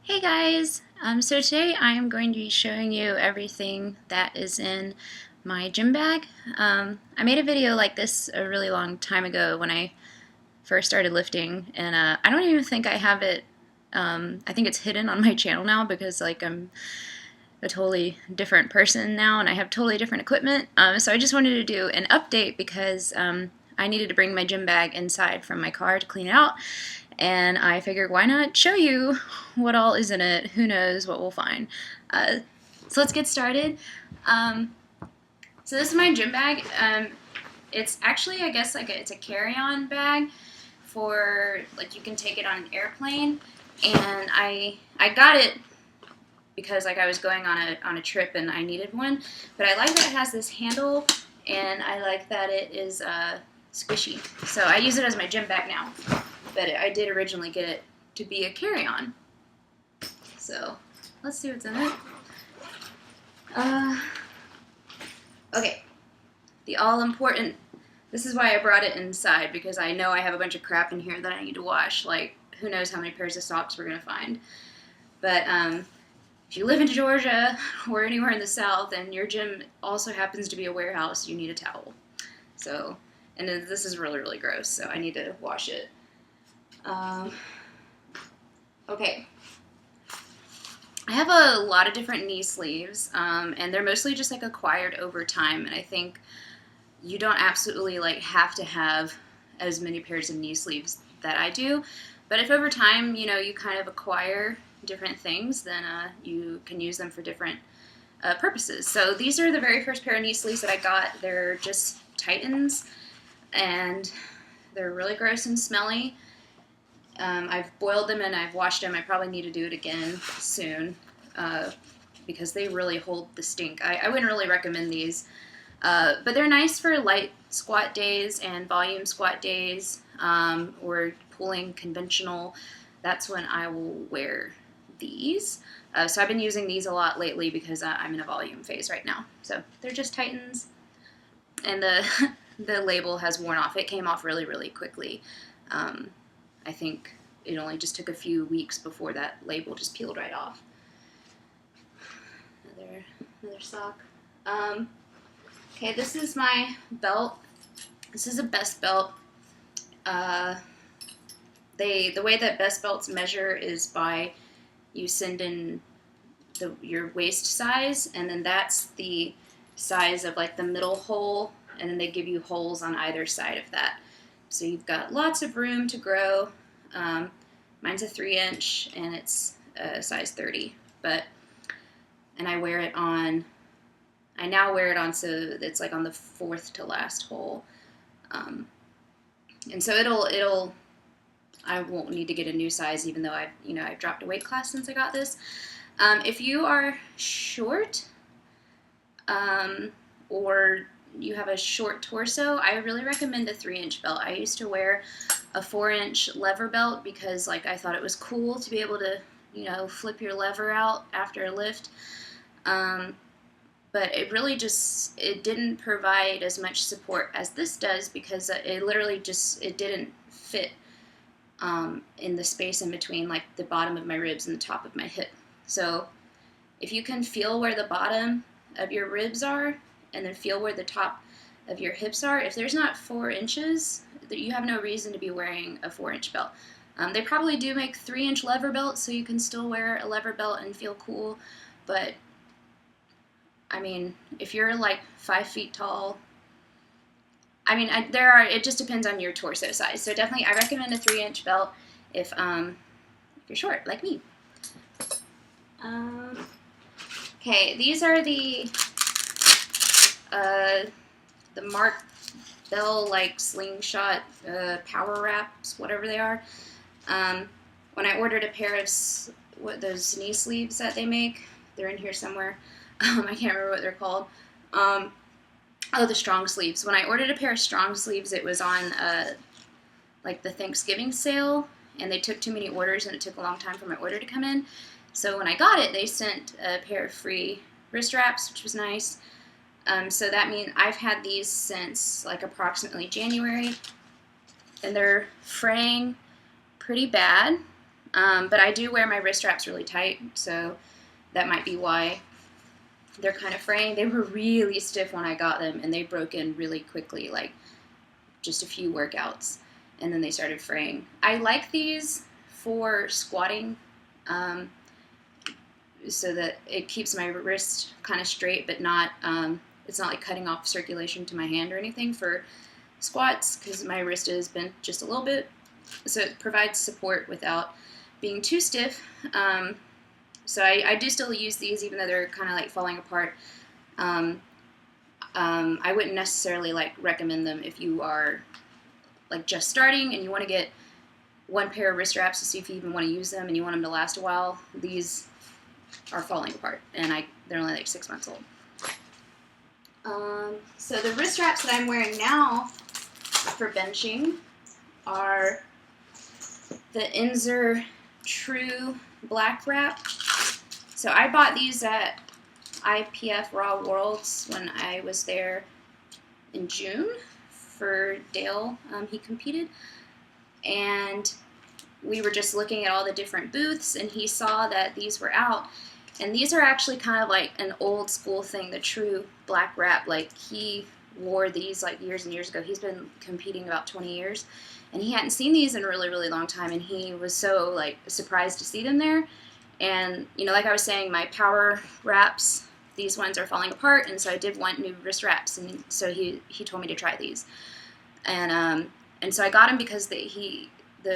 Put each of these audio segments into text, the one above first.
Hey guys! So today I am going to be showing you everything that is in my gym bag. I made a video like this a really long time ago when I first started lifting, and I don't even think I have it. I think it's hidden on my channel now because I'm a totally different person now and I have totally different equipment. So I just wanted to do an update because I needed to bring my gym bag inside from my car to clean it out. And I figured, why not show you what all is in it? Who knows what we'll find. So let's get started. So this is my gym bag. It's actually, I guess, it's a carry-on bag for you can take it on an airplane. And I got it because I was going on a trip and I needed one. But I like that it has this handle, and I like that it is squishy. So I use it as my gym bag now. But I did originally get it to be a carry-on. So let's see what's in it. Okay, the all-important, this is why I brought it inside, because I know I have a bunch of crap in here that I need to wash. Who knows how many pairs of socks we're going to find. But if you live in Georgia or anywhere in the South and your gym also happens to be a warehouse, you need a towel. So, and this is really, really gross, so I need to wash it. Okay. I have a lot of different knee sleeves, and they're mostly just acquired over time, and I think you don't absolutely have to have as many pairs of knee sleeves that I do, but if over time, you kind of acquire different things, then you can use them for different purposes. So these are the very first pair of knee sleeves that I got. They're just Titans, and they're really gross and smelly. I've boiled them and I've washed them. I probably need to do it again soon because they really hold the stink. I wouldn't really recommend these, but they're nice for light squat days and volume squat days, or pulling conventional. That's when I will wear these. So I've been using these a lot lately because I'm in a volume phase right now. So they're just Titans, and the label has worn off. It came off really, really quickly. I think it only just took a few weeks before that label just peeled right off. Another sock. Okay, this is my belt. This is a Best belt. The way that Best belts measure is by you send in your waist size, and then that's the size of the middle hole, and then they give you holes on either side of that. So you've got lots of room to grow. Mine's a 3-inch, and it's a size 30. And I wear it on. I now wear it on so it's on the fourth to last hole, and so it'll. I won't need to get a new size, even though I've dropped a weight class since I got this. If you are short, or you have a short torso, I really recommend a 3-inch belt. I used to wear a 4-inch lever belt because I thought it was cool to be able to flip your lever out after a lift, but it really it didn't provide as much support as this does, because it literally it didn't fit in the space in between the bottom of my ribs and the top of my hip. So if you can feel where the bottom of your ribs are and then feel where the top of your hips are, if there's not 4 inches, you have no reason to be wearing a 4-inch belt. They probably do make 3-inch lever belts, so you can still wear a lever belt and feel cool, but I mean, if you're 5 feet tall, I mean, it just depends on your torso size. So definitely, I recommend a 3-inch belt if you're short like me. Okay, these are the Mark Bell slingshot power wraps, whatever they are. When I ordered a pair of those knee sleeves that they make, they're in here somewhere. I can't remember what they're called. The strong sleeves. When I ordered a pair of strong sleeves, it was on the Thanksgiving sale, and they took too many orders, and it took a long time for my order to come in. So when I got it, they sent a pair of free wrist wraps, which was nice. So that means I've had these since approximately January, and they're fraying pretty bad. But I do wear my wrist straps really tight, so that might be why they're kind of fraying. They were really stiff when I got them, and they broke in really quickly, like just a few workouts, and then they started fraying. I like these for squatting, so that it keeps my wrist kind of straight, but not, it's not like cutting off circulation to my hand or anything for squats, because my wrist is bent just a little bit, so it provides support without being too stiff. So I do still use these even though they're kind of like falling apart. I wouldn't necessarily like recommend them if you are like just starting and you want to get one pair of wrist straps to see if you even want to use them and you want them to last a while. These are falling apart, and they're only like 6 months old. So the wrist straps that I'm wearing now for benching are the Inzer True Black Wrap. So I bought these at IPF Raw Worlds when I was there in June for Dale. He competed, and we were just looking at all the different booths, and he saw that these were out. And these are actually kind of like an old school thing, the True Black Wrap. Like, he wore these like years and years ago. He's been competing about 20 years, and he hadn't seen these in a really, really long time, and he was so like surprised to see them there. And, you know, like I was saying, my power wraps, these ones are falling apart, and so I did want new wrist wraps, and so he told me to try these. And so I got them because the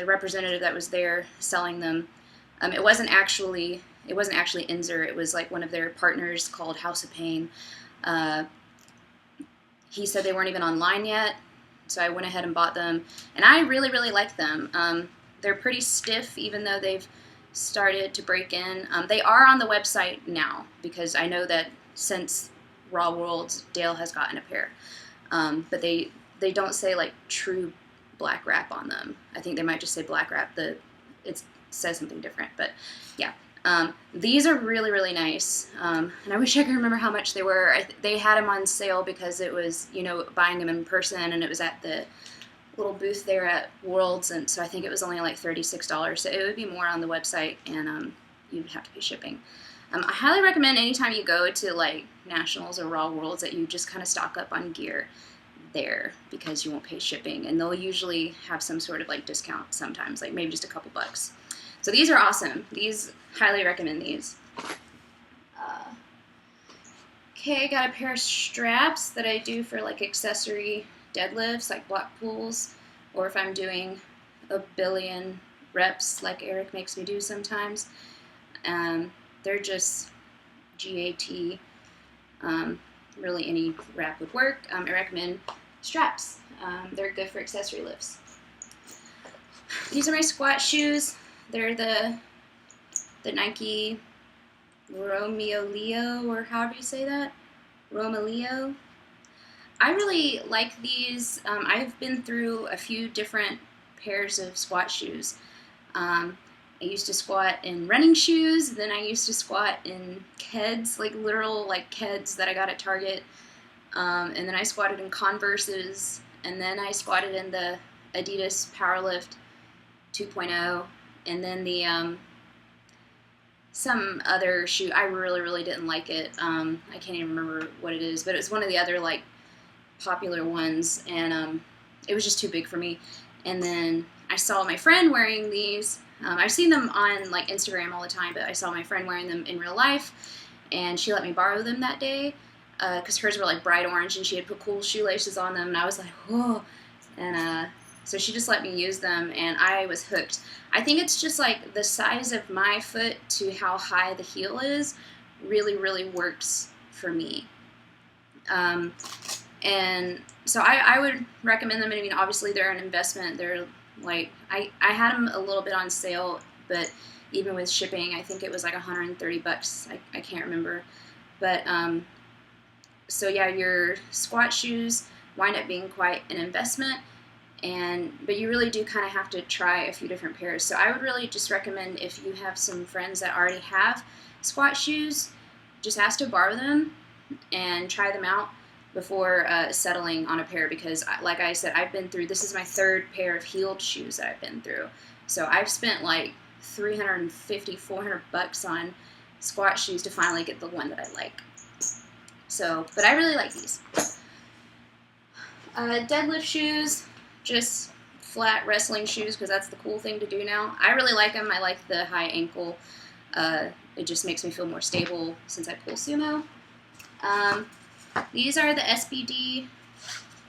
representative that was there selling them, it wasn't actually Inzer, it was like one of their partners called House of Pain. He said they weren't even online yet, so I went ahead and bought them, and I really, really like them. They're pretty stiff, even though they've started to break in. They are on the website now, because I know that since Raw Worlds, Dale has gotten a pair. But they don't say like True Black Wrap on them. I think they might just say Black Wrap. It says something different, but yeah. These are really, really nice, and I wish I could remember how much they were. They had them on sale because it was, you know, buying them in person, and it was at the little booth there at Worlds, and so I think it was only like $36, so it would be more on the website, and you'd have to pay shipping. I highly recommend anytime you go to like Nationals or Raw Worlds that you just kind of stock up on gear there, because you won't pay shipping, and they'll usually have some sort of like discount sometimes, like maybe just a couple bucks. So these are awesome. Highly recommend these. Okay, I got a pair of straps that I do for like accessory deadlifts, like block pulls, or if I'm doing a billion reps like Eric makes me do sometimes. They're just GAT. Really any wrap would work. I recommend straps. They're good for accessory lifts. These are my squat shoes. They're the Nike Romeo, or however you say that, Romeo. I really like these. I've been through a few different pairs of squat shoes. I used to squat in running shoes, then I used to squat in Keds, like literal like Keds that I got at Target, and then I squatted in Converses, and then I squatted in the Adidas Powerlift 2.0, and then the some other shoe. I really, really didn't like it. I can't even remember what it is, but it was one of the other like popular ones, and it was just too big for me. And then I saw my friend wearing these. I've seen them on like Instagram all the time, but I saw my friend wearing them in real life, and she let me borrow them that day because hers were like bright orange, and she had put cool shoelaces on them, and I was like, whoa. And so she just let me use them, and I was hooked. I think it's just like the size of my foot to how high the heel is really, really works for me. And so I would recommend them. I mean, obviously they're an investment. They're like, I had them a little bit on sale, but even with shipping, I think it was like $130. I can't remember. But so yeah, your squat shoes wind up being quite an investment. But you really do kind of have to try a few different pairs. So I would really just recommend, if you have some friends that already have squat shoes, just ask to borrow them and try them out before settling on a pair, because like I said, this is my third pair of heeled shoes that I've been through. So I've spent like $350, $400 on squat shoes to finally get the one that I like. So, but I really like these. Deadlift shoes, just flat wrestling shoes because that's the cool thing to do now. I really like them. I like the high ankle. It just makes me feel more stable since I pull sumo. These are the SBD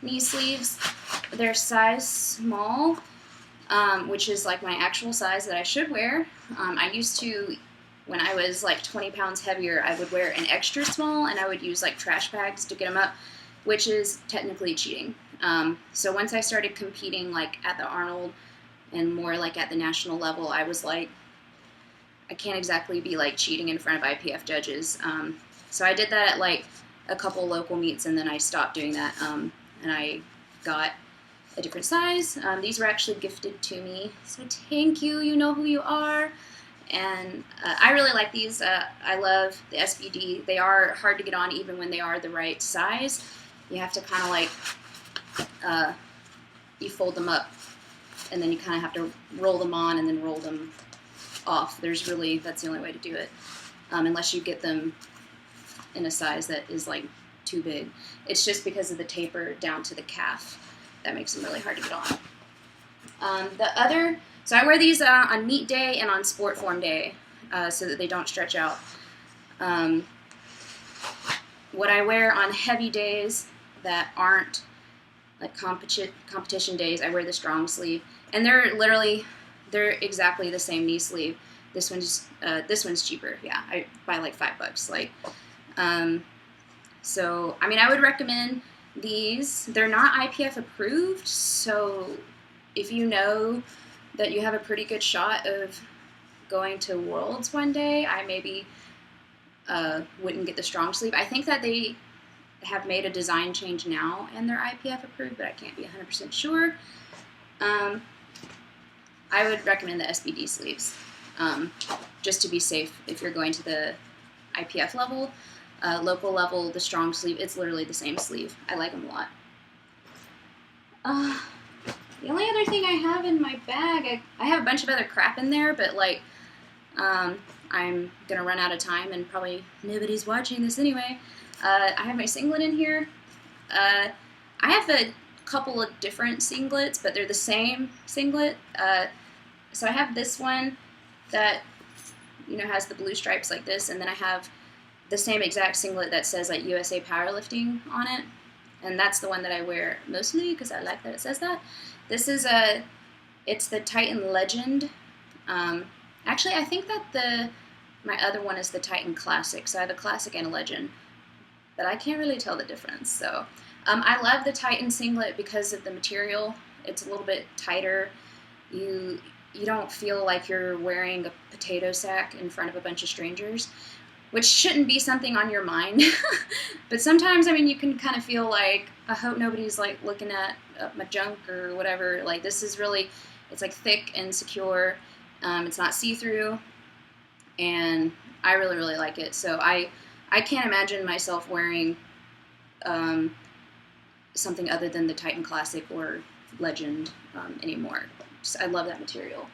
knee sleeves. They're size small, which is like my actual size that I should wear. I used to, when I was like 20 pounds heavier, I would wear an extra small and I would use like trash bags to get them up, which is technically cheating. So once I started competing like at the Arnold and more like at the national level, I was like, I can't exactly be like cheating in front of IPF judges. So I did that at like a couple local meets and then I stopped doing that. And I got a different size. These were actually gifted to me. So thank you, you know who you are. And I really like these. I love the SBD. They are hard to get on even when they are the right size. You have to kind of like, you fold them up and then you kind of have to roll them on and then roll them off. That's the only way to do it. Unless you get them in a size that is like too big. It's just because of the taper down to the calf that makes them really hard to get on. So I wear these on meet day and on sport form day so that they don't stretch out. What I wear on heavy days that aren't like competition days, I wear the strong sleeve, and they're exactly the same knee sleeve. This one's cheaper. Yeah, I buy like $5. Like, so I mean, I would recommend these. They're not IPF approved, so if you know that you have a pretty good shot of going to Worlds one day, I maybe wouldn't get the strong sleeve. I think that they have made a design change now and they're IPF approved, but I can't be 100% sure. I would recommend the SBD sleeves, just to be safe if you're going to the IPF level. Local level, the strong sleeve, it's literally the same sleeve. I like them a lot. The only other thing I have in my bag, I have a bunch of other crap in there, but like, I'm gonna run out of time and probably nobody's watching this anyway. I have my singlet in here. I have a couple of different singlets, but they're the same singlet. So I have this one that, you know, has the blue stripes like this, and then I have the same exact singlet that says like USA Powerlifting on it, and that's the one that I wear mostly because I like that it says that. This is it's the Titan Legend. Actually, I think that my other one is the Titan Classic, so I have a Classic and a Legend, but I can't really tell the difference. So I love the Titan singlet because of the material. It's a little bit tighter. You don't feel like you're wearing a potato sack in front of a bunch of strangers, which shouldn't be something on your mind. But sometimes, I mean, you can kind of feel like, I hope nobody's like looking at my junk or whatever. Like, this is really, it's like thick and secure. It's not see-through, and I really, really like it. So I can't imagine myself wearing something other than the Titan Classic or Legend anymore. I love that material.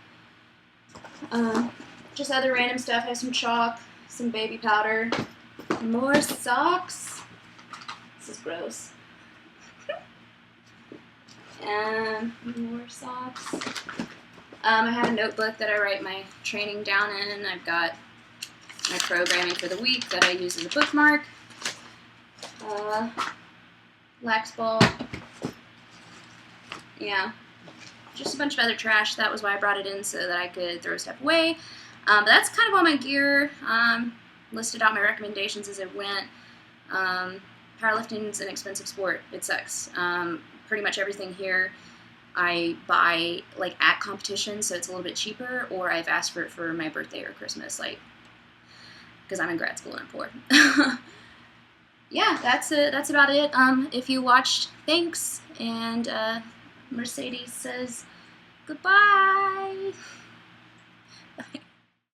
Just other random stuff. I have some chalk, some baby powder, more socks. This is gross. And more socks. I have a notebook that I write my training down in. I've got my programming for the week that I use as a bookmark. Lax ball. Yeah. Just a bunch of other trash. That was why I brought it in, so that I could throw stuff away. But that's kind of all my gear. Listed out my recommendations as it went. Powerlifting is an expensive sport. It sucks. Pretty much everything here I buy like at competition, so it's a little bit cheaper, or I've asked for it for my birthday or Christmas, like, because I'm in grad school and I'm poor. Yeah, that's it. That's about it. If you watched, thanks. And Mercedes says goodbye. Bye.